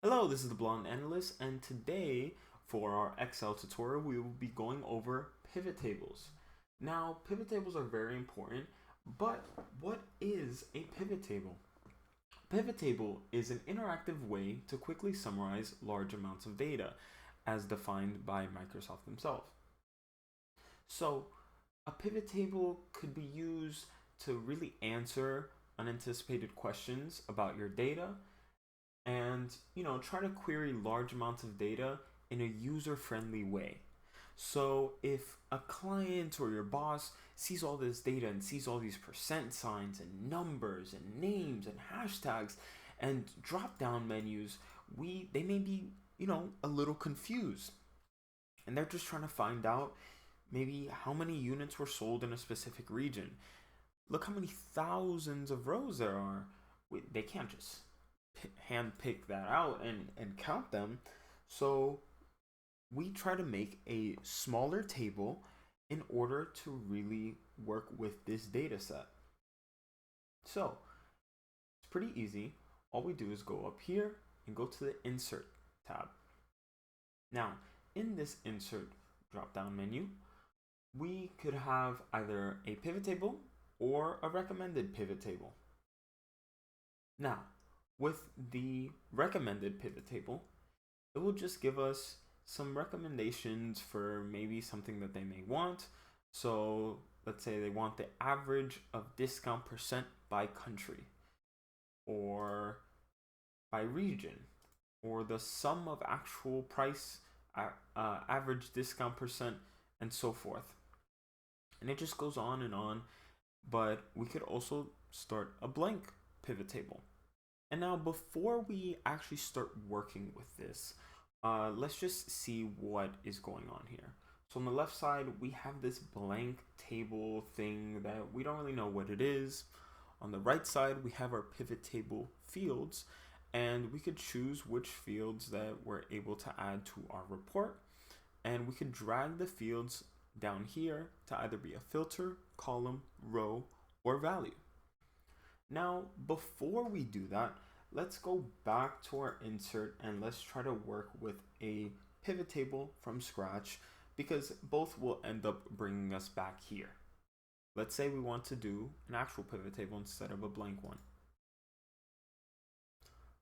Hello, this is the Blonde Analyst, and today for our Excel tutorial, we will be going over pivot tables. Now, pivot tables are very important, but what is a pivot table? Pivot table is an interactive way to quickly summarize large amounts of data, as defined by Microsoft themselves. So, a pivot table could be used to really answer unanticipated questions about your data and try to query large amounts of data in a user-friendly way. So if a client or your boss sees all this data and sees all these percent signs and numbers and names and hashtags and drop down menus, they may be a little confused, and they're just trying to find out maybe how many units were sold in a specific region. Look how many thousands of rows there are. They can't just hand pick that out and count them. So we try to make a smaller table in order to really work with this data set. So it's pretty easy. All we do is go up here and go to the Insert tab. Now, in this Insert drop-down menu, we could have either a pivot table or a recommended pivot table. Now, with the recommended pivot table, it will just give us some recommendations for maybe something that they may want. So let's say they want the average of discount percent by country, or by region, or the sum of actual price, average discount percent, and so forth. And it just goes on and on, but we could also start a blank pivot table. And now before we actually start working with this, let's just see what is going on here. So on the left side, we have this blank table thing that we don't really know what it is. On the right side, we have our pivot table fields, and we could choose which fields that we're able to add to our report. And we could drag the fields down here to either be a filter, column, row, or value. Now, before we do that, let's go back to our insert and let's try to work with a pivot table from scratch, because both will end up bringing us back here. Let's say we want to do an actual pivot table instead of a blank one.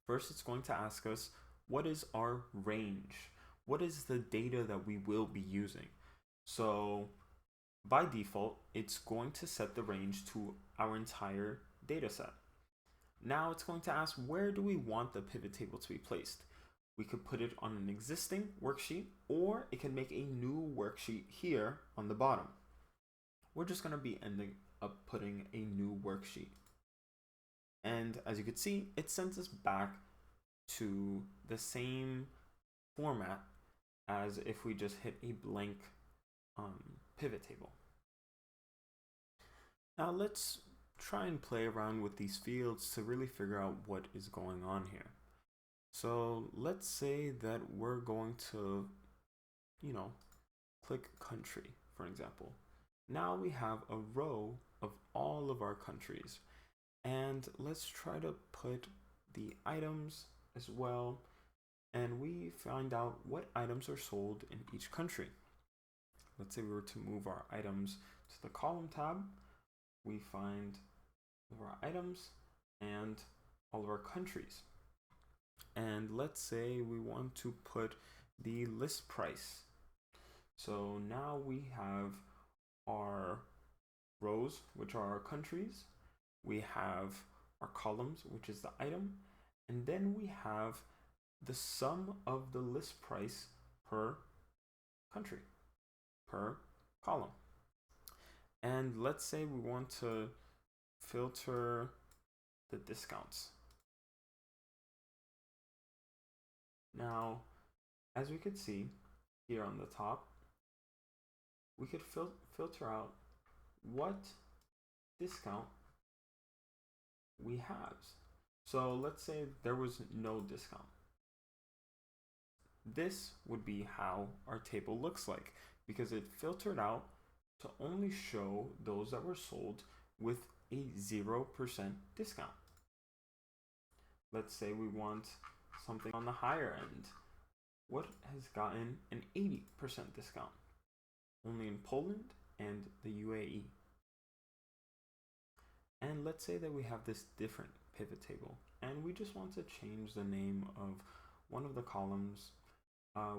First, it's going to ask us, what is our range? What is the data that we will be using? So by default, it's going to set the range to our entire data set. Now it's going to ask, where do we want the pivot table to be placed? We could put it on an existing worksheet, or it can make a new worksheet here on the bottom. We're just going to be ending up putting a new worksheet. And as you can see, it sends us back to the same format as if we just hit a blank pivot table. Now let's try and play around with these fields to really figure out what is going on here. So let's say that we're going to, click country, for example. Now we have a row of all of our countries, and let's try to put the items as well, and we find out what items are sold in each country. Let's say we were to move our items to the column tab. We find our items and all of our countries. And let's say we want to put the list price. So now we have our rows, which are our countries. We have our columns, which is the item. And then we have the sum of the list price per country, per column. And let's say we want to filter the discounts. Now, as we could see here on the top, we could filter out what discount we have. So let's say there was no discount. This would be how our table looks like, because it filtered out to only show those that were sold with a 0% discount. Let's say we want something on the higher end. What has gotten an 80% discount? Only in Poland and the UAE. And let's say that we have this different pivot table and we just want to change the name of one of the columns.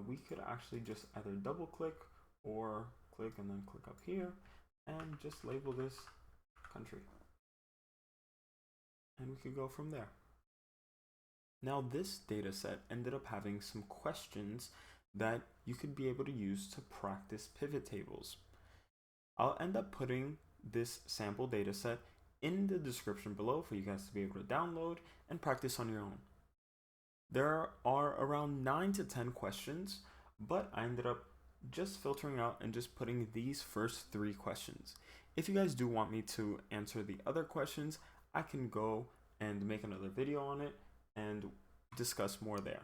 We could actually just either double click or click and then click up here and just label this country. And we could go from there. Now this data set ended up having some questions that you could be able to use to practice pivot tables. I'll end up putting this sample data set in the description below for you guys to be able to download and practice on your own. There are around 9 to 10 questions, but I ended up just filtering out and just putting these first 3 questions. If you guys do want me to answer the other questions, I can go and make another video on it and discuss more there.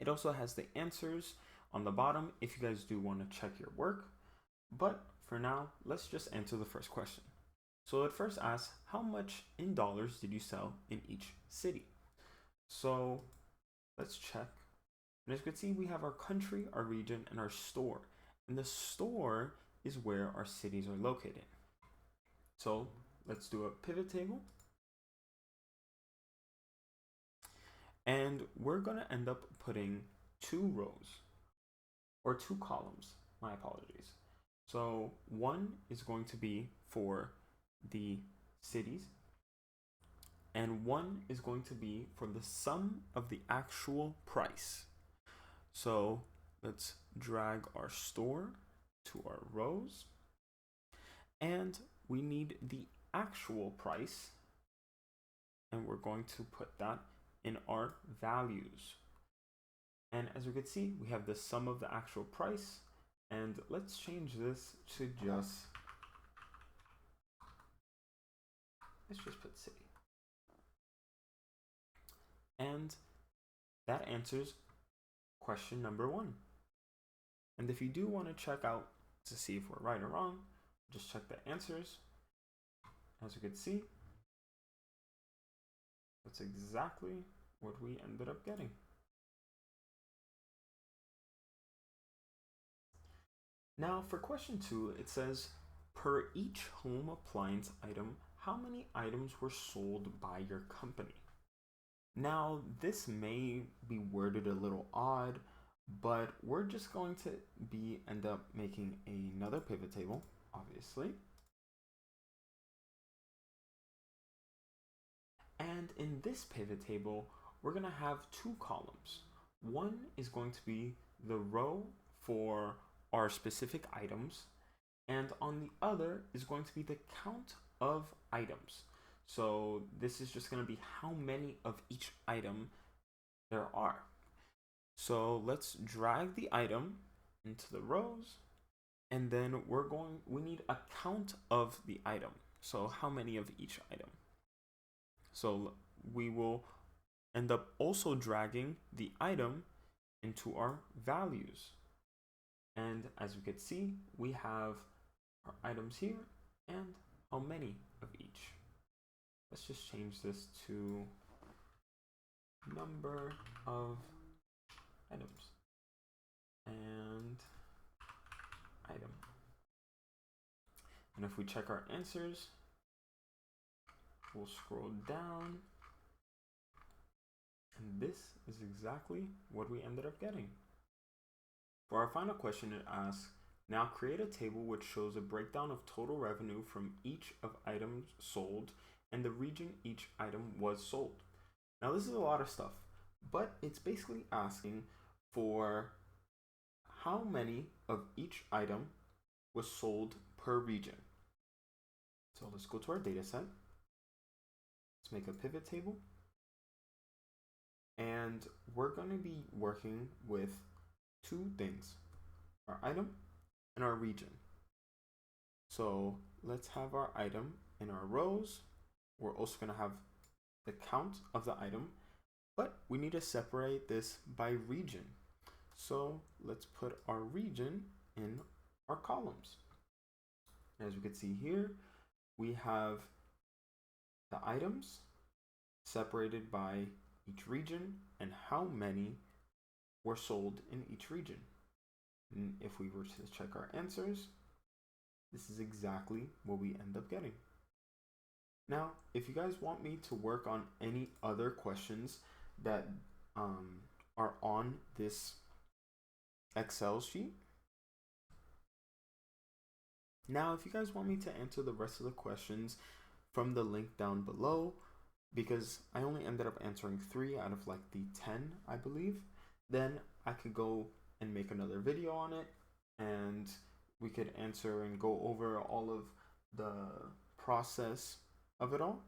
It also has the answers on the bottom if you guys do want to check your work. But for now, let's just answer the first question. So it first asks, how much in dollars did you sell in each city? So let's check. And as you can see, we have our country, our region, and our store. And the store is where our cities are located. So let's do a pivot table. And we're going to end up putting 2 rows or 2 columns. My apologies. So one is going to be for the cities and one is going to be for the sum of the actual price. So let's drag our store to our rows and we need the actual price and we're going to put that in our values. And as we can see, we have the sum of the actual price, and let's change this to let's just put city. And that answers question number 1. And if you do want to check out to see if we're right or wrong, just check the answers. As you can see, that's exactly what we ended up getting. Now for question 2, it says, per each home appliance item, how many items were sold by your company? Now this may be worded a little odd, but we're just going to end up making another pivot table, obviously. And in this pivot table, we're going to have 2 columns. One is going to be the row for our specific items, and on the other is going to be the count of items. So this is just going to be how many of each item there are. So let's drag the item into the rows, and then we need a count of the item. So how many of each item? So we will end up also dragging the item into our values. And as you can see, we have our items here and how many of each. Let's just change this to number of items and item. And if we check our answers, we'll scroll down, and this is exactly what we ended up getting. For our final question, it asks, now create a table which shows a breakdown of total revenue from each of items sold and the region each item was sold. Now this is a lot of stuff, but it's basically asking for how many of each item was sold per region. So let's go to our data set. Let's make a pivot table. And we're going to be working with 2 things, our item and our region. So let's have our item in our rows. We're also going to have the count of the item, but we need to separate this by region. So let's put our region in our columns. As you can see here, we have the items separated by each region and how many were sold in each region. And if we were to check our answers, this is exactly what we end up getting. Now, if you guys want me to work on any other questions that are on this Excel sheet, now if you guys want me to answer the rest of the questions from the link down below, because I only ended up answering 3 out of like the 10, I believe, then I could go and make another video on it, and we could answer and go over all of the process of it all.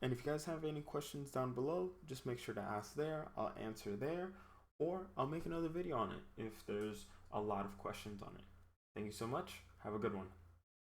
And if you guys have any questions down below, just make sure to ask there. I'll answer there, or I'll make another video on it if there's a lot of questions on it. Thank you so much. Have a good one.